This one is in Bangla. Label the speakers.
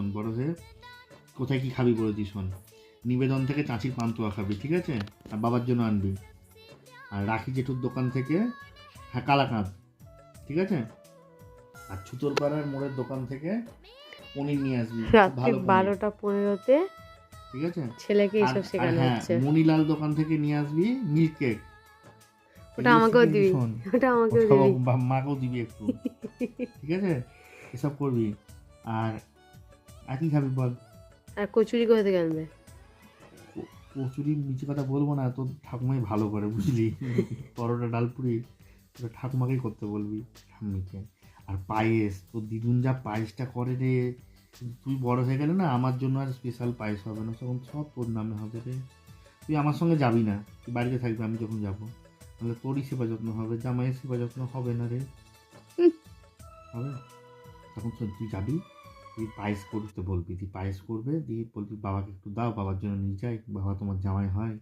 Speaker 1: শোন, বড় হয়ে কোথায় কি খাবি বলেছি শোন। নিবেদন থেকে চাঁচির পান্তুয়া খাবি, ঠিক আছে? আর বাবার জন্য আনবি। আর রাখি জেঠুর দোকান থেকে কালাকাঁদ, ঠিক আছে? আর ছুতোরপাড়ার মোড়ের দোকান থেকে পনির নিয়ে আসবি,
Speaker 2: রাত্রি
Speaker 1: ভালো পনির,
Speaker 2: 12টা 15-তে
Speaker 1: ঠিক আছে?
Speaker 2: ছেলেকে
Speaker 1: আর
Speaker 2: এইসব শেখানো
Speaker 1: হ্যাঁ,
Speaker 2: হচ্ছে।
Speaker 1: মনিলাল দোকান থেকে নিয়ে আসবি মিল্ক কেক।
Speaker 2: ওটা আমাকেও দিবি, ওটা আমাকেও দিবি।
Speaker 1: মাকেও দিবি একটু, ঠিক আছে? এসব করবি। আর আর কি খাবি বল?
Speaker 2: আর কচুরি কোথা থেকে আনবে?
Speaker 1: কচুরি মিছে কথা বলবো না, তোর ঠাকুমাই ভালো করে, বুঝলি? পরোটা ডালপুরি তোর ঠাকুমাকেই করতে বলবি, ঠাম্মিকে। আর পায়েস, তোর দিদুন যা পায়েসটা করে রে, তুই বড় হয়ে গেলে না আমার জন্য আর স্পেশাল পায়েস হবে না, তখন সব তোর নামে হবে রে। তুই আমার সঙ্গে যাবি না, তুই বাড়িতে থাকবি আমি যখন যাবো, তাহলে তোরই সেবা যত্ন হবে, জামাইয়ের সেবা যত্ন হবে না রে। হবে? তখন শোন, তুই যাবি, তুই পায়েস করতে বলবি, তুই পায়েস করবে দিয়ে বলবি বাবাকে একটু দাও, বাবার জন্য নিয়ে যাই, বাবা তোমার জামাই হয়।